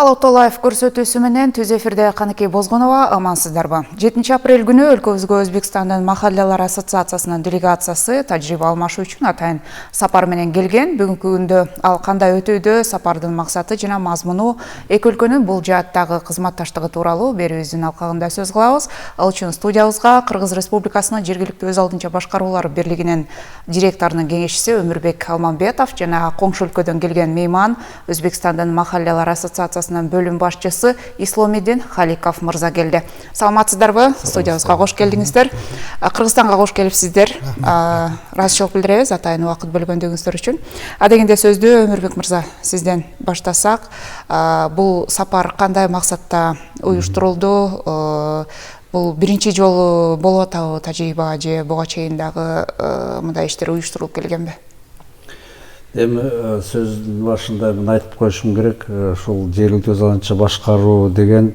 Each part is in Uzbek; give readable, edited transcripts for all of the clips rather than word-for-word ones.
Ала Толаев көрсөтүүсү менен түз эфирде Каныкей Бозгонова, амансыздарбы. 7 апрель күнү өлкөбүзгө Өзбекстандын Махаллалар ассоциациясынын делегациясы тажрыйба алмашуу үчүн атайын сапар менен келген. Бүгүнкү күндө ал кандай өтүүдө, сапардын максаты жана мазмуну, эки өлкөнүн бул жааттагы кызматташтыгы тууралуу берүүбүздүн алкагында сөз кылабыз. Ал үчүн студиябызга Кыргыз Республикасынын жергиликтүү өз алдынча башкаруулар бирлигинин директорунун кеңешчиси Өмүрбек Алманбетов жана коңшу өлкөдөн келген мейман Өзбекстандын Махаллалар ассоциациясынын бөлүм башчысы Исломидин Халиков мырза келди. Саламатсыздарбы? Студиябызга кош келдиңиздер. Кыргызстанга кош келипсиздер. Ыраазычылык билдиребиз атайын убакыт бөлгөндүгүңүздөр үчүн. Адегенде сөздү Өмүрбек мырза сизден баштасак, бул сапар кандай максатта уюштурулду? Бул биринчи жолу болуп атабы тажрыйба же буга чейин дагы мындай иштер уюштурулуп келгенби? Эми сөздүн башында мен айтып коюшум керек, ушул жергиликтүү өз алдынча башкаруу деген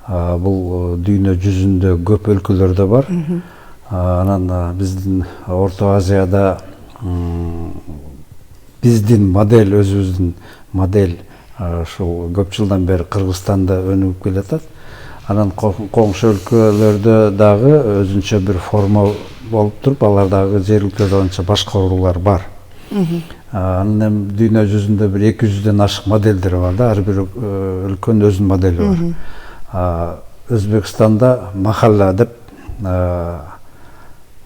бул дүйнө жүзүндө көп өлкөлөрдө бар. Анан биздин Орто Азияда биздин модель, өзүбүздүн модель ушул көп жылдан бери Кыргызстанда өнүгүп келатат. Анан коңшу өлкөлөрдө дагы өзүнчө бир форма болуп туруп, алардагы жергиликтүү өз алдынча башкаруулар бар. Анын эми дүйнө жүзүндө бир 200дөн ашык моделдер бар да, ар бир өлкөнүн өзүнүн модели бар. Өзбекстанда махалла деп,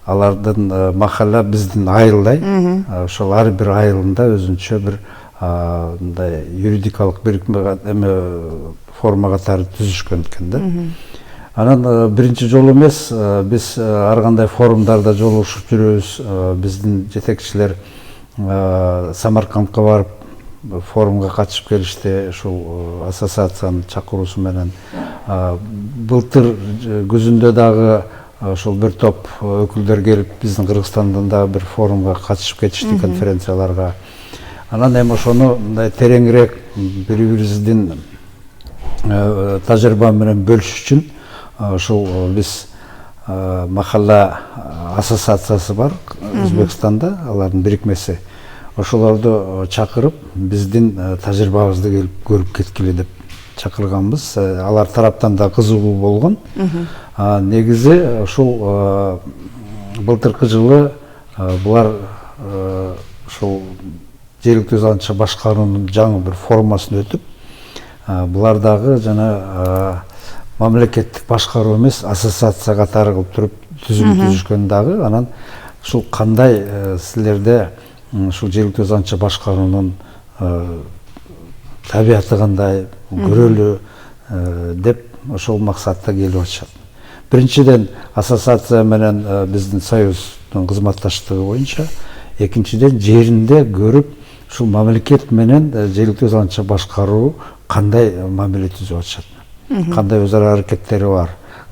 алардын махалла биздин айылдай, ошол ар бир айылында өзүнчө бир мындай юридикалык бирикме форма катары түзүшкөн экен да. Анан биринчи жолу эмес, биз ар кандай форумдарда жолугушуп жүрөбүз. Биздин жетекчилер Самаркандка барып форумга катышып келишти, ушул ассоциациянын чакыруусу менен. Былтыр күзүндө дагы ошол бир топ өкүлдөр келип, биздин Кыргызстандан дагы бир форумга катышып кетишти, конференцияларга. Анан эми ошону мындай тереңирээк бири-бирибиздин тажрыйба менен бөлүшүш үчүн ушул биз Махалла ассоциациясы бар Өзбекстанда, алардын бирикмеси. Ошолорду чакырып, биздин тажрыйбабызды келип көрүп кеткиле деп чакырганбыз. Алар тараптан да кызыгуу болгон. Негизи ушул былтыркы жылы булар ушул жергиликтүү өз алдынча башкаруунун жаңы бир формасын өтүп, булар дагы жана мамлекеттик башкаруу эмес, ассоциация катары кылып туруп түзүм түзүшкөн дагы. Анан ушул кандай силерде ушул жергиликтүү өз алдынча башкаруунун табияты кандай, көрөлү деп ошол максатта келип атышат. Биринчиден ассоциация менен биздин союздун кызматташтыгы боюнча, экинчиден жеринде көрүп, ушул мамлекет менен жергиликтүү өз алдынча башкаруу кандай мамиле түзүп атышат. Кандай өз ара аракеттери бар,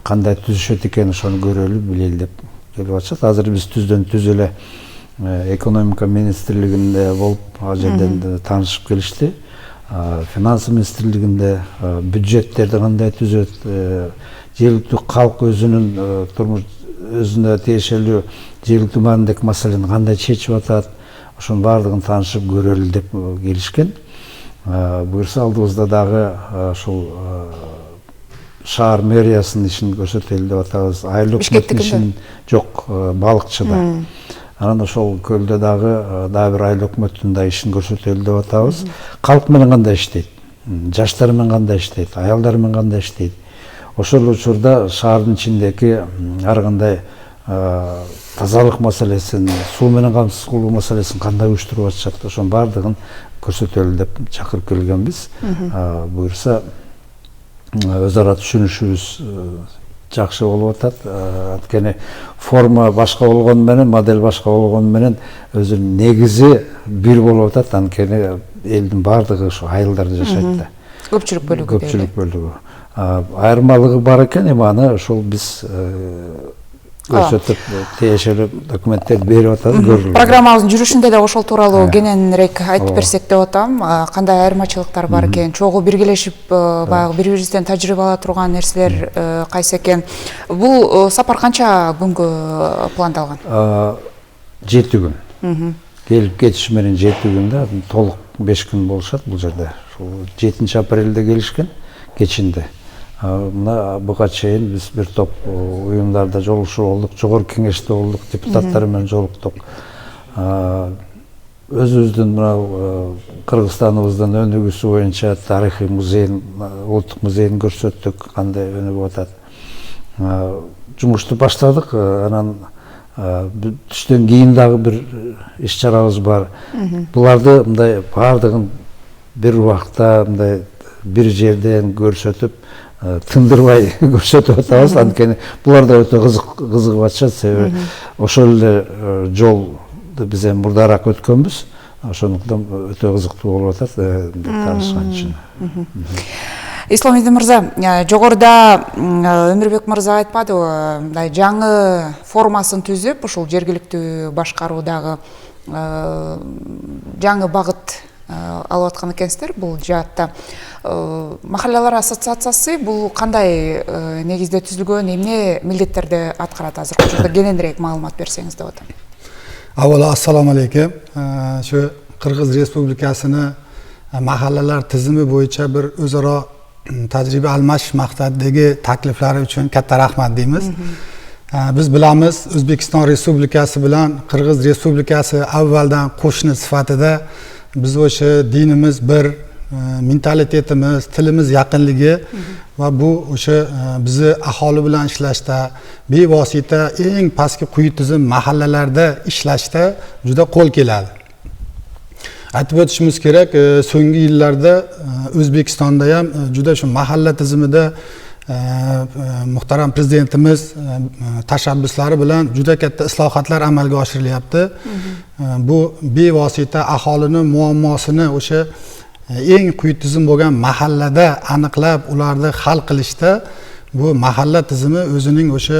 кандай түзүшөт экен, ошону көрөлү, билели деп келип атышат. Азыр биз түздөн түз эле экономика министрлигинде болуп, ал жерден таанышып келишти. Финансы министрлигинде бюджеттерди кандай түзөт, жергиликтүү калк өзүнүн турмуш өзүнө тиешелүү жергиликтүү маанидеги маселени кандай чечип атат, ошонун баардыгын таанышып көрөлү деп келишкен. Буюрса алдыбызда дагы ушул шаар мэриясынын ишин көрсөтөлү деп атабыз. Айыл өкмөтүнүн ишин жок, балыкчыда. Анан ошол көлдө дагы бир айыл өкмөтүнүн да ишин көрсөтөлү деп атабыз. Калк менен кандай иштейт, жаштар менен кандай иштейт, аялдар менен кандай иштейт. Ошол учурда шаардын ичиндеги ар кандай тазалык маселесин, суу менен камсыз кылуу маселесин кандай уюштуруп атышат, ошонун баардыгын көрсөтөлү деп чакырып келгенбиз. Буюрса өз ара түшүнүшүбүз жакшы болуп атат. Анткени форма башка болгону менен, модель башка болгону менен өзүнүн негизи бир болуп атат. Анткени элдин баардыгы ушу айылдарда жашайт да. Көпчүлүк бөлүгү. Көпчүлүк бөлүгү. Айырмалыгы бар экен, эми аны ошол биз көрсөтүп, тиешелүү документтер берип атабыз, көрүлүп. Программабыздын жүрүшүндө да ошол тууралуу кененирээк айтып берсек деп атам. Кандай айырмачылыктар бар экен, чогуу биргелешип баягы бири-бирибизден тажрыйба ала турган нерселер кайсы экен. Бул сапар канча күнгө пландалган? 7 күн. Келип кетиш менен 7 күн да, толук 5 күн болушат бул жерде. Ушул 7 апрелде келишкен. кечинде. Мына буга чейин биз бир топ уюмдарда жолугушуп болдук, жогорку кеңеште болдук, депутаттар менен жолуктук. Өзүбүздүн мына Кыргызстаныбыздын өнүгүүсү боюнча тарыхый музейин, улуттук музейин көрсөттүк, кандай өнүгүп атат. Жумушту баштадык, анан түштөн кийин дагы бир иш чарабыз бар. Буларды мындай баардыгын бир убакта мындай бир жерден көрсөтүп, тындырбай көрсөтүп атабыз. Анткени булар да өтө кызыгып атышат, себеби ошол эле жол биз эми мурдараак өткөнбүз. Ошондуктан өтө кызыктуу болуп атат таанышкан үчүн. Исламидин мырза, жогоруда Өмүрбек мырза айтпадыбы, мындай жаңы формасын түзүп, ушул жергиликтүү башкаруудагы жаңы багыт алып аткан экенсиздер бул жаатта. Махаллалар ассоциациясы бул кандай негизде түзүлгөн, эмне милдеттерди аткарат азыркы учурда кененирээк маалымат берсеңиз деп атам. Avvalo assalomu alaykum. Shu Qirg'iz Respublikasini mahallalar tizimi bo'yicha bir o'zaro tajriba almashish maqsadidagi takliflari uchun katta rahmat deymiz. Biz bilamiz, O'zbekiston Respublikasi bilan Qirg'iz Respublikasi avvaldan qo'shni sifatida biz o'sha dinimiz bir, mentalitetimiz, tilimiz yaqinligi va bu o'sha bizni aholi bilan ishlashda, bevosita eng pastki quyi tizim mahallalarda ishlashda juda qo'l keladi. Aytib o'tishimiz kerak, so'nggi yillarda O'zbekistonda ham juda shu mahalla tizimida muhtaram prezidentimiz tashabbuslari bilan juda katta islohotlar amalga oshirilyapti. Bu bevosita aholini muammosini o'sha eng quyi tizim bo'lgan mahallada aniqlab, ularni hal qilishda bu mahalla tizimi o'zining o'sha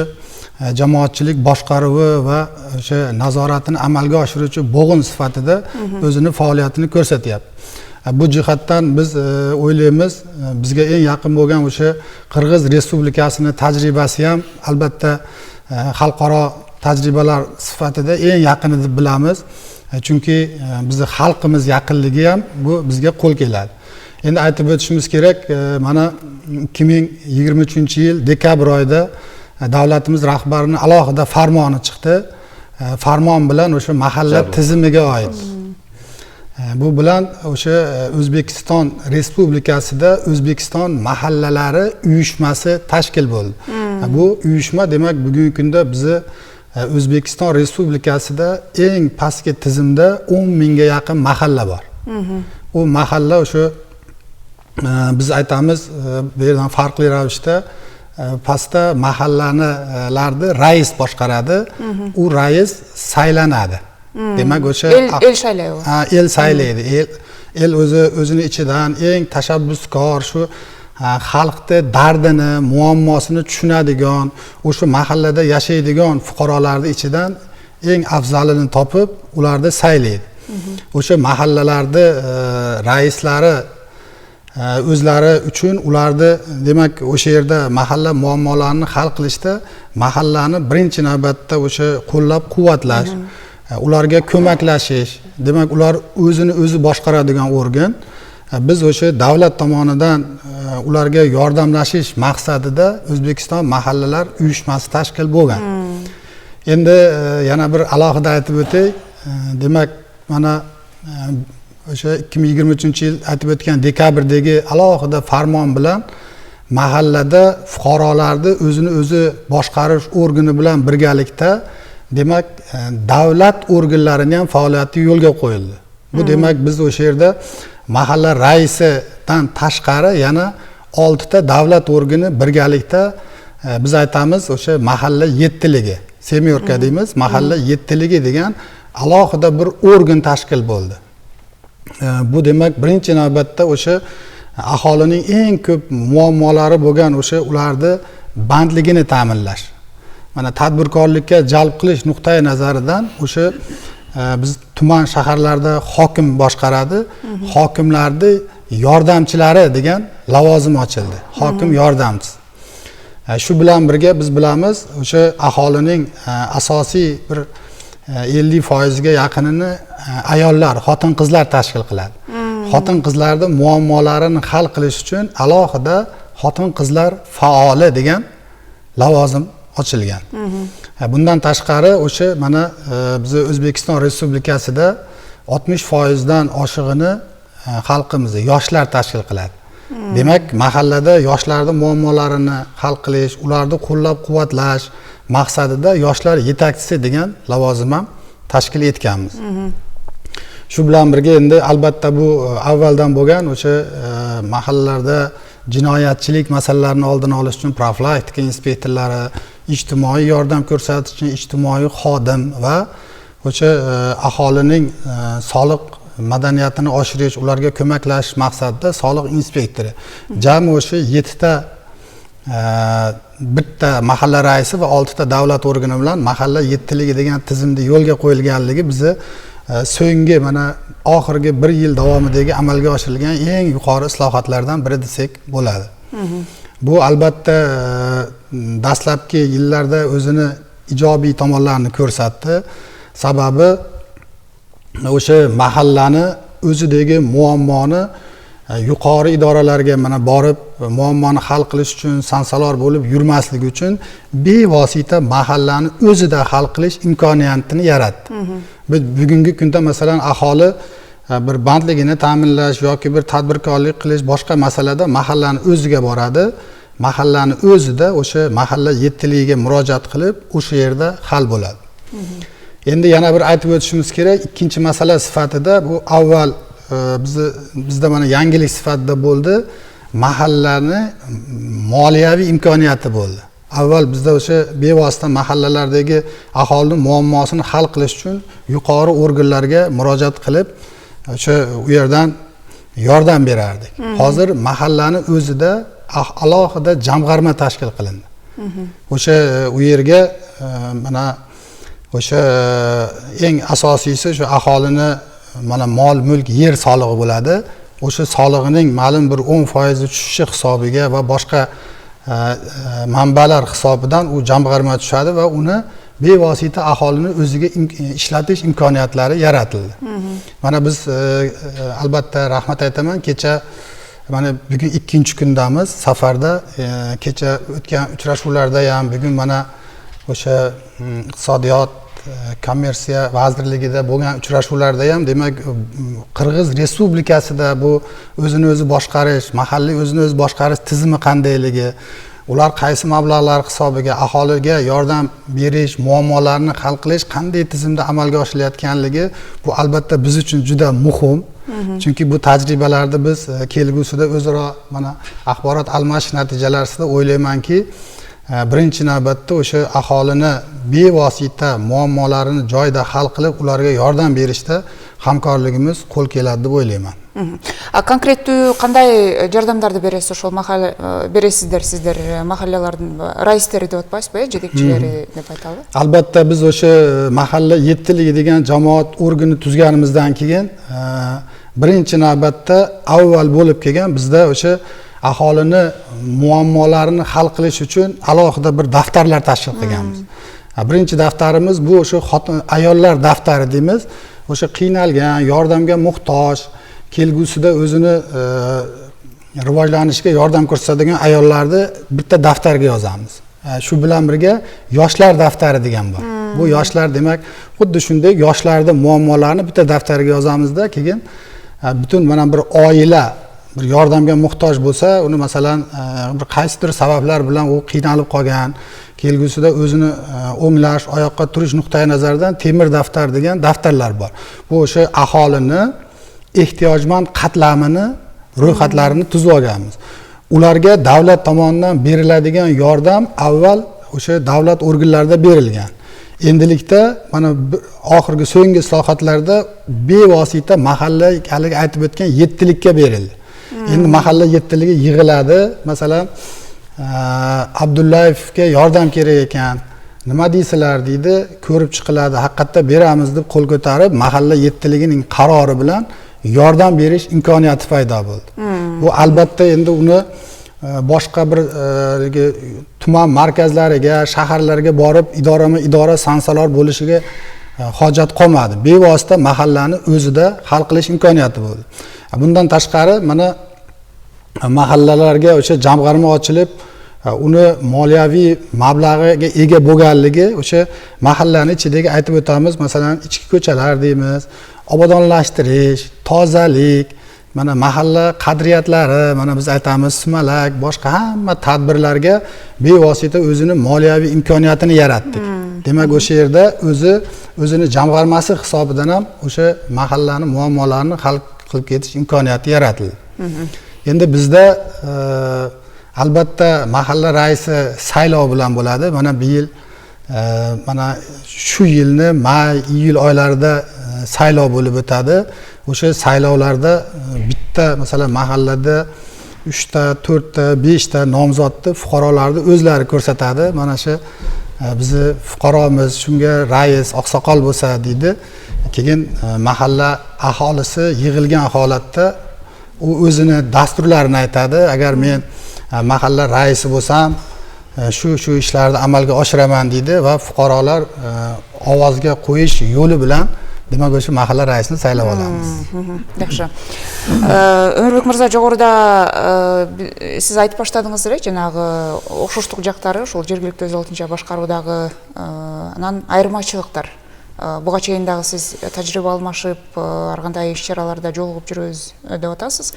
jamoatchilik boshqaruvi va o'sha nazoratini amalga oshiruvchi bo'g'in sifatida o'zini faoliyatini ko'rsatyapti. Bu jihatdan biz o'ylaymiz, bizga eng yaqin bo'lgan o'sha Qirg'iz Respublikasini tajribasi ham albatta xalqaro tajribalar sifatida eng yaqini deb bilamiz. Chunki bizni xalqimiz yaqinligi ham bu bizga qo'l keladi. Endi aytib o'tishimiz kerak, mana 2023-yil dekabr oyida davlatimiz rahbarining alohida farmoni chiqdi. Farmon bilan o'sha mahalla tizimiga oid. Bu bilan o'sha O'zbekiston Respublikasida O'zbekiston mahallalari uyushmasi tashkil bo'ldi. Bu uyushma demak bugungi kunda bizni O'zbekiston Respublikasida eng pastki tizimda 10 mingga yaqin mahalla bor. U mahalla o'sha biz aytamiz, bu yerdan farqli ravishda pastda mahallalarni rais boshqaradi. U rais saylanadi. Demak o'sha el saylaydi. El saylaydi. El o'zini ichidan eng tashabbuskor, shu xalqni dardini, muammosini tushunadigan, o'sha mahallada yashaydigan fuqarolarning ichidan eng afzalini topib, ularni saylaydi. O'sha mahallalarda raislari o'zlari uchun ularni demak o'sha yerda mahalla muammolarini hal qilishda mahallani birinchi navbatda o'sha qo'llab-quvvatlash, ularga ko'maklashish, demak ular o'zini o'zi boshqaradigan organ. Biz o'sha davlat tomonidan ularga yordamlashish maqsadida O'zbekiston mahallalar uyushmasi tashkil bo'lgan. Endi yana bir alohida aytib o'tay, demak mana o'sha 2023-yil aytib o'tgan dekabrdagi alohida farmon bilan mahallada fuqarolarni o'zini o'zi boshqarish organi bilan birgalikda demak davlat organlarining ham faoliyati yo'lga qo'yildi. Bu demak biz o'sha yerda mahalla raisidan tashqari yana 6 ta davlat organi birgalikda biz aytamiz o'sha mahalla yettiligi, semyorka deymiz, mahalla yettiligi degan alohida bir organ tashkil bo'ldi. Bu demak birinchi navbatda o'sha aholining eng ko'p muammolari bo'lgan o'sha ularni bandligini ta'minlash. Mana tadbirkorlikka jalb qilish nuqtai nazaridan o'sha biz tuman shaharlarda hokim boshqaradi. Hokimlarning yordamchilari degan lavozim ochildi. Hokim yordamchisi. Shu bilan birga biz bilamiz, o'sha aholining asosiy bir 50% ga yaqinini ayollar, xotin-qizlar tashkil qiladi. Xotin-qizlarning muammolarini hal qilish uchun alohida xotin-qizlar faoli degan lavozim ochilgan. Bundan tashqari o'sha mana biz O'zbekiston Respublikasida 60% dan oshig'ini xalqimiz yoshlar tashkil qiladi. Demak, mahallada yoshlarning muammolarini hal qilish, ularni qo'llab-quvvatlash maqsadida yoshlar yetakchisi degan lavozim ham tashkil etganmiz. Shu bilan birga endi albatta bu avvaldan bo'lgan o'sha mahallalarda jinoyatchilik masalalarini oldini olish uchun profilaktika inspektorlari, ijtimoiy yordam ko'rsatish uchun ijtimoiy xodim va o'sha aholining soliq madaniyatini oshirish, ularga ko'maklash maqsadida soliq inspektori. Jami o'sha 7 ta bitta mahalla raisi va 6 ta davlat organi bilan mahalla yettiligi degan tizimda yo'lga qo'yilganligi bizni so'nggi mana oxirgi 1 yil davomidagi amalga oshirilgan eng yuqori islohotlardan biri desak bo'ladi. Bu albatta dastlabki yillarda o'zini ijobiy tomonlarini ko'rsatdi. Sababi o'sha mahallani o'zidagi muammoni yuqori idoralarga mana borib muammoni hal qilish uchun sansalor bo'lib yurmasligi uchun bevosita mahallani o'zida hal qilish imkoniyatini yaratdi. Bugungi kunda masalan aholi bir bandligini ta'minlash yoki bir tadbirkorlik qilish boshqa masalada mahallani o'ziga boradi. Mahallani o'zida o'sha mahalla yettiligiga murojaat qilib o'sha yerda hal bo'ladi. Endi yana bir aytib o'tishimiz kerak, ikkinchi masala sifatida bu avval bizda mana yangilik sifatida bo'ldi, mahallani moliyaviy imkoniyati bo'ldi. Avval bizda o'sha bevosita mahallalardagi aholining muammosini hal qilish uchun yuqori organlarga murojaat qilib o'sha u yerdan yordam berardik. Hozir mahallani o'zida alohida jamg'arma tashkil qilindi. O'sha u yerga mana o'sha eng asosiysi shu aholini mana mol mulk yer solig'i bo'ladi. O'sha solig'ining ma'lum bir 10% tushishi hisobiga va boshqa manbalar hisobidan u jamg'arma tushadi va uni bevosita aholini o'ziga ishlatish imkoniyatlari yaratildi. Mana biz albatta rahmat aytaman, kecha mana bugun 2-kundamiz safarda, kecha o'tgan uchrashuvlarda ham bugun mana o'sha iqtisodiyot kommersiya vazirligida bo'lgan uchrashuvlarda ham demak Qirg'iz Respublikasida bu o'zini o'zi boshqarish, mahalliy o'zini o'zi boshqarish tizimi qandayligi, ular qaysi mablag'lar hisobiga aholiga yordam berish, muammolarni hal qilish qanday tizimda amalga oshirilayotganligi bu albatta biz uchun juda muhim. Chunki bu tajribalarni biz kelgusida o'zaro mana axborot almashish natijalarida o'ylaymanki, birinchi navbatda o'sha aholini bevosita muammolarini joyida hal qilib ularga yordam berishda hamkorligimiz qo'l keladi deb o'ylayman. Konkrettүү qanday жардамдарды бересиз ошол бересиздер сиздер mahallалардын raistери деп атпайсызбы, жетекчилери деп айталы? Albatta biz o'sha mahalla yettiligi degan jamoat organi tuzganimizdan keyin birinchi navbatda avval bo'lib kelgan bizda o'sha aholini muammolarini hal qilish uchun alohida bir daftarlar tashkil qilganmiz. Birinchi daftarimiz bu o'sha ayollar daftari deymiz. O'sha qiynalgan, yordamga muhtoj, kelgusida o'zini rivojlanishiga yordam ko'rsatadigan ayollarni bitta daftarga yozamiz. Shu bilan birga yoshlar daftari degan bor. Bu yoshlar demak, xuddi shunday yoshlarning muammolarini bitta daftarga yozamizda, keyin butun mana bir oila bir yordamga muhtoj bo'lsa, uni masalan bir qaysidir sabablar bilan u qiynalib qolgan, kelgusida o'zini o'nglash, oyoqqa turish nuqtai nazaridan temir daftar degan daftarlar bor. Bu o'sha aholini ehtiyojmand qatlamini ro'yxatlarini tuzib olganmiz. Ularga davlat tomonidan beriladigan yordam avval o'sha davlat organlarida berilgan. Endilikda mana oxirgi so'nggi islohotlarda bevosita mahalla haligi aytib o'tgan yettilikka berildi. Endi mahalla yettiligi yig'iladi. Masalan, Abdullayevga yordam kerak ekan. Nima deysizlar deydi, ko'rib chiqiladi. Haqiqatda beramiz deb qo'l ko'tarib, mahalla yettiligining qarori bilan yordam berish imkoniyati paydo bo'ldi. Bu albatta endi uni boshqa bir tuman markazlariga, shaharlarga borib idora sansalor bo'lishiga hojat qolmadi. Bevosita mahallani o'zida hal qilish imkoniyati bo'ldi. Bundan tashqari mana mahallalarga o'sha jamg'arma ochilib, uni moliyaviy mablag'iga ega bo'lganligi o'sha mahallani ichidagi aytib o'tamiz, masalan, ichki ko'chalar deymiz, obodonlashtirish, tozalik, mana mahalla qadriyatlari, mana biz aytamiz sumalak, boshqa hamma tadbirlarga bevosita o'zini moliyaviy imkoniyatini yaratdik. Demak, o'sha yerda o'zini jamg'armasi hisobidan ham o'sha mahallani muammolarini hal qilib ketish imkoniyati yaratildi. Endi bizda albatta mahalla raisi saylov bilan bo'ladi. Mana bu yil mana shu yilni may, iyul oylarida saylov bo'lib o'tadi. O'sha saylovlarda bitta masalan mahallada 3 ta, 4 ta, 5 ta nomzodni fuqarolarni o'zlari ko'rsatadi. Mana shu bizni fuqaromiz, shunga rais, oqsoqol bo'lsa deydi. Keyin mahalla aholisi yig'ilgan holatda u o'zini dasturlarini aytadi. Agar men mahalla raisi bo'lsam, shu ishlarni amalga oshiraman deydi va fuqarolar ovozga qo'yish yo'li bilan demak o'sha mahalla raisini saylab olamiz. Yaxshi. Ömürbek Mirza, jo'g'rida siz aytib boshdingizlar, janag'i o'xshaштык жактары, ошол жергиликтүү өз алдынча башкаруудагы анан айырмачылыктар. Буга чейин дагы сиз тажрыйба алмашып, ар кандай иш-чараларда жолугуп жүрөбүз деп атасыз.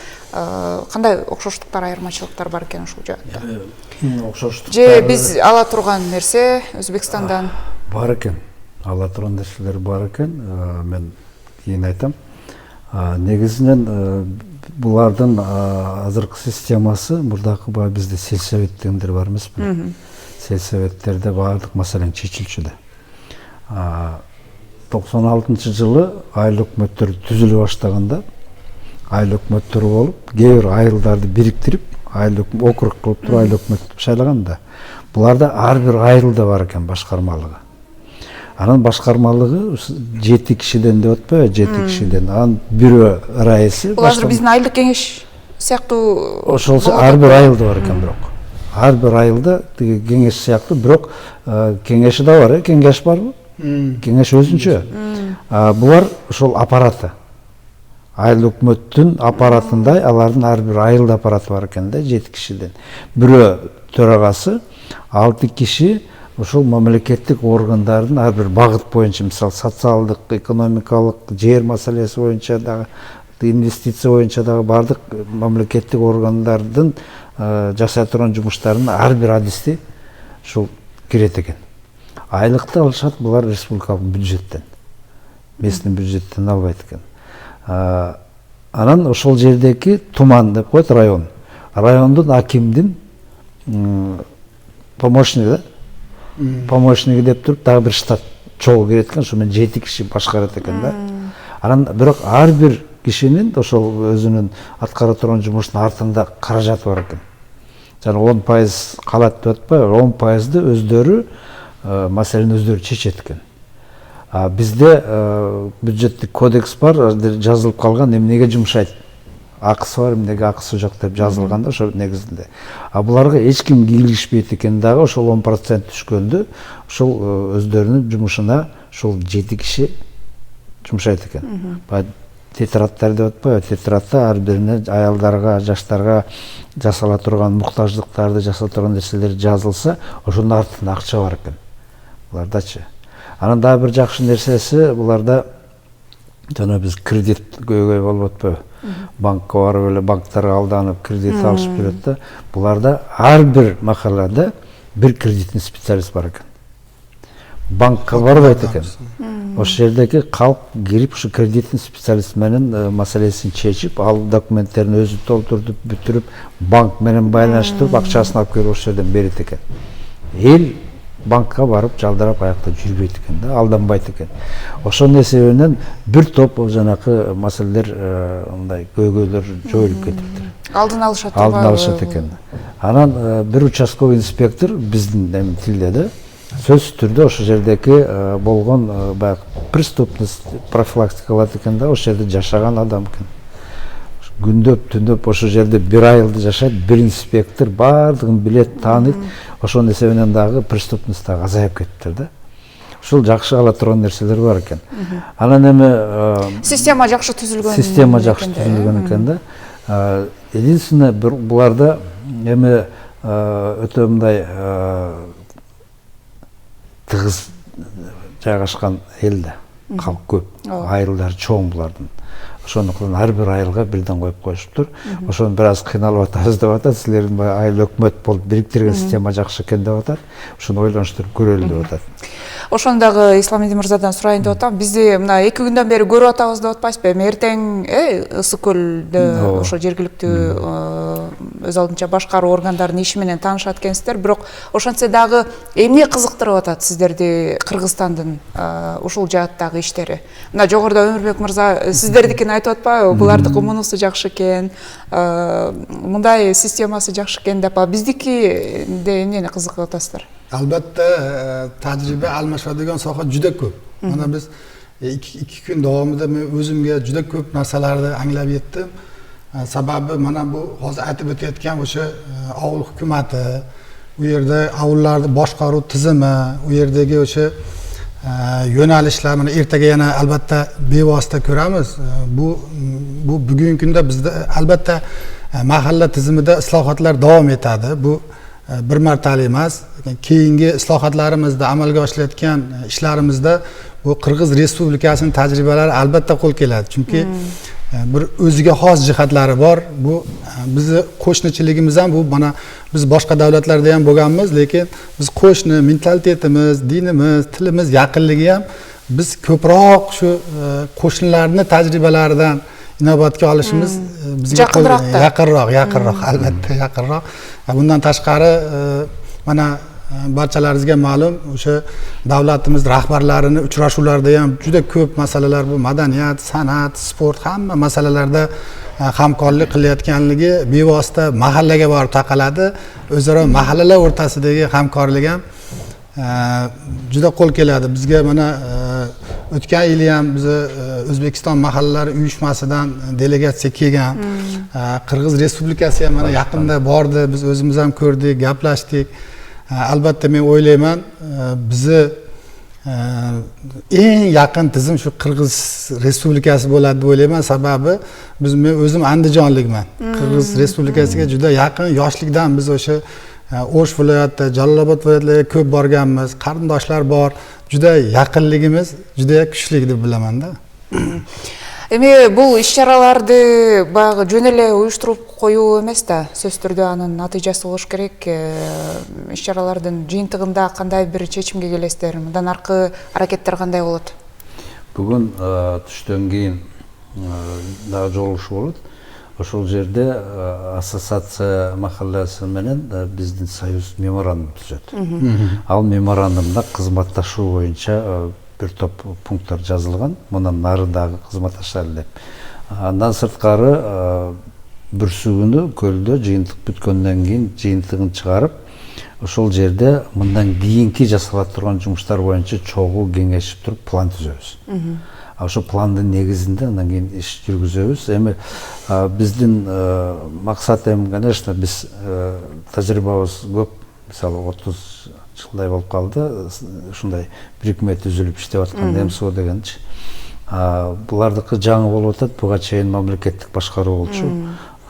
Кандай окшоштуктар, айырмачылыктар бар экен ушул жакта? Окшоштуктар. Же биз ала турган нерсе Өзбекстандан бар экен. Ала турган нерселер бар экен. Мен кийин айтам. Негизинен булардын азыркы системасы мурдакы баа бизде сельсовет дегендер бар эмеспи? Сельсоветтерде баардык маселе чечилчү да. 96-жылы айыл өкмөттөр түзүлө баштаганда айыл өкмөттөр болуп, кээ бир айылдарды бириктирип, айыл округ кылып туруп айыл өкмөт шайлаганда, буларда ар бир айылда бар экен башкармалыгы. Анын башкармалыгы 7 кишиден деп атпайбы, 7 кишиден. Анын бирөө раиси. Бул азыр биздин айылдык кеңеш сыяктуу. Ошол ар бир айылда бар экен бирок. Ар бир айылда тиги кеңеш сыяктуу, бирок кеңеши да бар, кеңеш барбы? Кеңеш өзүнчө. Булар ошол аппараты. Айыл өкмөттүн аппаратындай, алардын ар бир айылда аппараты бар экен да, 7 кишиден. Бирөө төрагасы, 6 киши ошол мамлекеттик органдардын ар бир багыт боюнча, мисалы социалдык, экономикалык, жер маселеси боюнча дагы, инвестиция боюнча дагы бардык мамлекеттик органдардын жасай турган жумуштарынын ар бир адисти ушул кирет экен. Айлыкты алышат булар республикалык бюджеттен. Местный бюджеттен албайт экен. Анан ошол жердеки туман деп коет район. Райондун акимдин помощниги да? Помощниги деп туруп дагы бир штат чогуу кирет экен, ошо менен 7 киши башкарат экен да. Анан бирок ар бир кишинин ошол өзүнүн аткара турган жумушунун артында каражаты бар экен. Жана 10% калат деп атпайбы, 10%ды өздөрү маселени өздөрү чечет экен. Бизде бюджеттик кодекс бар, жазылып калган, эмнеге жумшайт, акысы бар, эмнеге акысы жок деп жазылган да ошол негизинде. Буларга эч ким кийлигишпейт экен дагы, ошол 10% түшкөндө ошол өздөрүнүн жумушуна ошол 7 киши жумшайт экен. Тетраттар деп атпайбы, тетратта ар бирине аялдарга, жаштарга жасала турган муктаждыктарды, жасала турган нерселер жазылса, ошонун артында акча бар экен. Булардачы. Анан дагы бир жакшы нерсеси, буларда жана биз кредит көйгөй болуп атпайбы? Банкка барып эле банктарга алданып кредит алышып берет да. Буларда ар бир махаллада бир кредитный специалист бар экен. Банкка барбайт экен. Ошол жердеки калк кирип, ушу кредитный специалист менен маселесин чечип, ал документтерин өзү толтурдуп, бүтүрүп, банк менен байланыштырып, акчасын алып келип ошол жерден берет экен. Эл банкка барып жалдарап аякта жүрбөйт экен да, алданбайт экен. Ошонун эсебинен бир топ жанакы маселелер, мындай көйгөйлөр жоюлуп кетиптир. Алдын алышат. Алдын алышат экен. Анан бир участковый инспектор биздин тилде да сөзсүз түрдө ошол жердеки болгон баягы преступность профилактикалат экен да, ошол жерде жашаган адам экен. Күндөп түндөп ошол жерде бир айылда жашайт, бир инспектор баардыгын билет, тааныйт. Ошонун эсебинен дагы преступность дагы азайып кетиптир да. Ушул жакшы ала турган нерселер бар экен. Анан эми система жакшы түзүлгөн. Система жакшы түзүлгөн экен да. Единственное, буларда эми өтө мындай тыгыз жайгашкан эл да, калк көп, айылдар чоң булардын. Ошондуктан ар бир айылга бирден коюп коюшуптур. Ошону бир аз кыйналып атабыз деп атат. Силердин айыл өкмөт болуп бириктирген система жакшы экен деп атат. Ошону ойлонуштуруп көрөлү деп атат. Ошондагы Исламидин мырзадан сурайын деп атам. Бизди мына 2 күндөн бери көрүп атабыз деп атпайсызбы? Эми эртең Ысык көлдө ошо жергиликтүү өз алдынча башкаруу органдарынын иши менен таанышат экенсиздер, бирок ошентсе дагы эмне кызыктырып атат сиздерди Кыргызстандын ушул жааттагы иштери? Мына жогоруда Өмүрбек мырза сиздердикин айтып атпайбы? Булардыкы мунусу жакшы экен, мындай системасы жакшы экен деп, биздикиде эмнени кызыгып атасыздар? Albatta tajriba almashadigan soha juda ko'p. Mana biz 2 kun davomida men o'zimga juda ko'p narsalarni anglab yetdim. Sababi mana bu hozir aytib o'tayotgan o'sha ovul hukumati, u yerda ovullarni boshqaruv tizimi, u yerdagi o'sha yo'nalishlar, mana ertaga yana albatta bevosita ko'ramiz. Bu bugungi kunda bizda albatta mahalla tizimida islohotlar davom etadi. Bu bir martalik emas. Keyingi islohotlarimizda amalga oshilayotgan ishlarimizda bu Qirg'iz Respublikasining tajribalari albatta qo'l keladi. Chunki bir o'ziga xos jihatlari bor. Bu bizni qo'shnichiligimiz ham, bu mana biz boshqa davlatlarda ham bo'lganmiz, lekin biz qo'shni mentalitetimiz, dinimiz, tilimiz yaqinligi ham biz ko'proq shu qo'shnilarning tajribalaridan inobatga olishimiz bizga yaqinroq, albatta yaqinroq. Bundan tashqari mana barchalaringizga ma'lum, o'sha davlatimiz rahbarlarini uchrashuvlarda ham juda ko'p masalalar, bu madaniyat, san'at, sport, hamma masalalarda hamkorlik qilayotganligi bevosita mahallaga borib taqaladi. O'zaro mahallalar o'rtasidagi hamkorlik ham juda qo'l keladi. Bizga mana o'tgan yili ham biz O'zbekiston mahallalari uyushmasidan delegatsiya kelgan. Qirg'iz Respublikasi ham mana yaqinda bordi. Biz o'zimiz ham ko'rdik, gaplashdik. Albatta men o'ylayman, bizni eng yaqin tizim shu Qirg'iz Respublikasi bo'ladi deb o'ylayman. Sababi men o'zim Andijonlikman. Qirg'iz Respublikasiga juda yaqin, yoshlikdan biz o'sha O'sh viloyati, Jalolobod viloyatlariga ko'p borganmiz. Qarindoshlar bor. Juda yaqinligimiz juda kuchli deb bilaman-da. Эми бул иш-чараларды баягы жөн эле уюштуруп коюу эмес да, сөз түрдө анын натыйжасы болуш керек. Иш-чаралардын жыйынтыгында кандай бир чечимге келесиздер? Мындан аркы аракеттер кандай болот? Бүгүн түштөн кийин дагы жолугушуу болот. Ошол жерде ассоциация махалласы менен биздин союз меморандум түзөт. Ал меморандумда кызматташуу боюнча bir топ пункттар жазылган. Мындан нарындагы кызматташалы деп. Андан сырткары бүрсүгүнү көлдө жыйынтык бүткөндөн кийин жыйынтыгын чыгарып, ошол жерде мындан кийинки жасала турган жумуштар боюнча чогуу кеңешип туруп план түзөбүз. Ошо пландын негизинде андан кийин иш жүргүзөбүз. Эми биздин максат конечно, биз тажрыйбабыз көп. Мисалы 30 жылдай болуп калды. Ушундай бирикме түзүлүп иштеп аткан МСО дегенчи. Булардыкы жаңы болуп атат. Буга чейин мамлекеттик башкаруу болчу.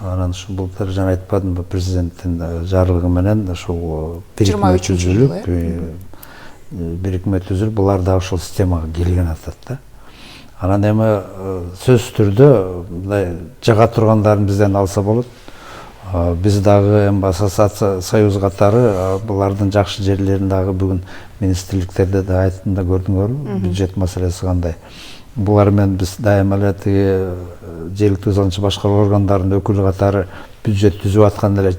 Анан ушу былтыр жана айтпадымбы, президенттин жарлыгы менен ушул бирикме түзүлүп, булар да ошол системага келген атат да. Анан эми сөз түрдө мындай жага тургандарын бизден алса болот. Биз дагы эми ассоциация союз катары булардын жакшы жерлерин дагы бүгүн министрликтерде да айтымда көрдүңөрбү, бюджет маселеси кандай. Булар менен биз дайыма эле жергиликтүү өз алдынча башкаруу органдарынын өкүлү катары бюджет түзүп атканда эле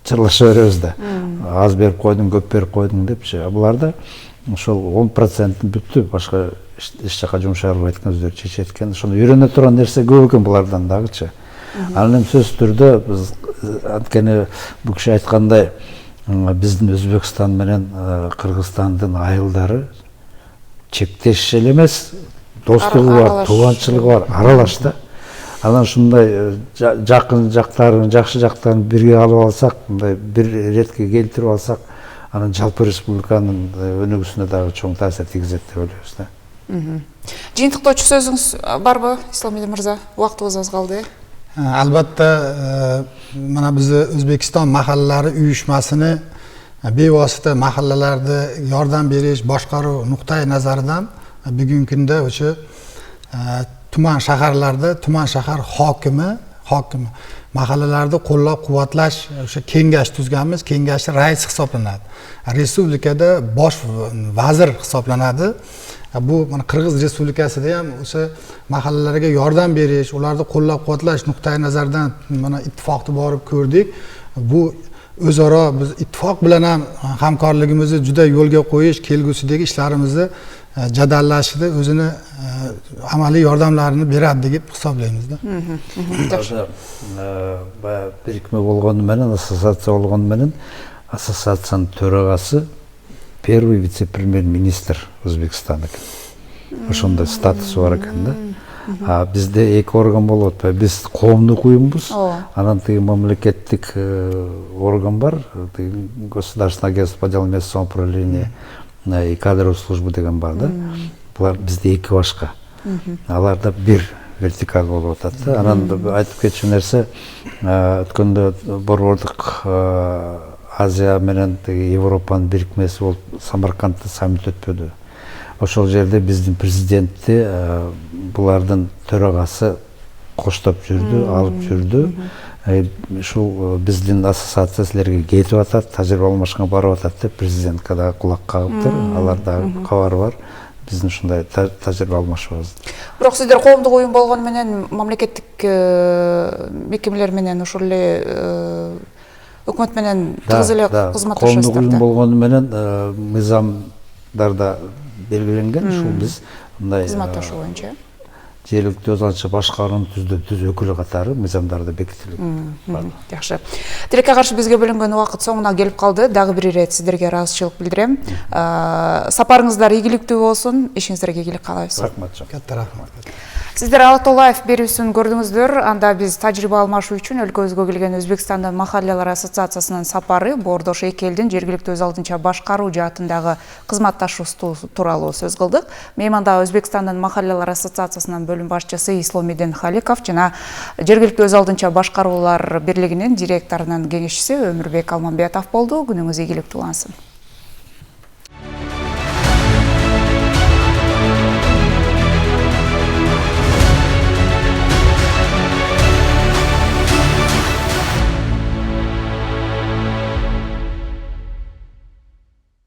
чырлаша беребиз да. Аз берип койдуң, көп берип койдуң депчи. Буларда ошол 10% бүттү, башка эч жака жумшарбай айткан өздөрү чечет экен. Ошону үйрөнө турган нерсе көп экен булардан дагычы. Анын сөз түрдө биз анткени бул киши айткандай биздин Өзбекстан менен Кыргызстандын айылдары чектеш эле эмес, достугу бар, тууганчылыгы бар, аралаш да. Анан ушундай жакын жактарын, жакшы жактарын бирге алып алсак, мындай бир иретке келтирип алсак, анан жалпы республиканын өнүгүүсүнө дагы чоң таасир тийгизет деп ойлойбуз да. Жыйынтыктоочу сөзүңүз барбы, Исламидин мырза? Убактыбыз аз калды. albatta mana bizni O'zbekiston mahallalari uyushmasini bevosita mahallalarda yordam berish boshqaruv nuqtai nazaridan bugungi kunda o'sha tuman shaharlarda tuman shahar hokimi mahallalarda qo'llab-quvvatlash o'sha kengash tuzganmiz. Kengashning raisi hisoblanadi. Respublikada bosh vazir hisoblanadi. Bu mana Qirg'iz Respublikasida ham o'sha mahallalarga yordam berish, ularni qo'llab-quvvatlash nuqtai nazaridan mana ittifoqni borib ko'rdik. Bu o'zaro biz ittifoq bilan ham hamkorligimizni juda yo'lga qo'yish, kelgusidagi ishlarimizni jadallashida o'zini amaliy yordamlarini beradi deb hisoblaymizda. Birikme болгону менен, ассоциация болгону менен, ассоциациянын төрагасы первый вице-премьер-министр Өзбекстан экен. Ошондой статусу бар экен да. Бизде эки орган болуп атпайбы. Биз коомдук уюмбуз. Анан тиги мамлекеттик орган бар, Государственное агентство по делам местного самоуправления и кадровой службы деген бар да. Булар бизде эки башка. Аларда бир вертикаль болуп атат да. Анан айтып кетчү нерсе, өткөндө борбордук Азия менен Европанын бирикмеси болуп Самаркандта саммит өтпөдү. Ошол жерде биздин президенти булардын төрагасы коштоп жүрдү, алып жүрдү. Ушул биздин ассоциация силерге кетип атат, тажрыйба алмашканга барып атат деп президентке дагы кулак кагыптыр. Аларда кабар бар. Биздин ушундай тажрыйба алмашыбыз. Бирок сиздер коомдук уюм болгону менен мамлекеттик мекемелер менен ушул эле өкмөт менен тыгыз эле кызматташасыздар. Коомдук уюм болгону менен мыйзамдарда белгиленген, ушул биз мындай кызматташуу боюнча жергиликтүү өз алдынча башкаруунун түз өкүлү катары мыйзамдарда бекитилген. Жакшы. Тилекке каршы бизге бөлүнгөн убакыт соңуна келип калды. Дагы бир ирет сиздерге ыраазычылык билдирем. Сапарыңыздар ийгиликтүү болсун. Ишиңиздерге ийгилик каалайбыз. Рахмат. Katta rahmat. Сиздер Алатолаев берүүсүн көрдүңүздөр. Анда биз тажрыйба алмашуу үчүн өлкөбүзгө келген Өзбекстандын Махаллалар ассоциациясынын сапары бордош эки элдин жергиликтүү өз алдынча башкаруу жаатындагы кызматташуусу тууралуу сөз кылдык. Мейманда Өзбекстандын Махаллалар ассоциациясынын бөлүм башчысы Исломидин Халиков жана жергиликтүү өз алдынча башкаруулар бирлигинин директорунун кеңешчиси Өмүрбек Алманбетов болду. Күнүңүз ийгиликтүү улансын.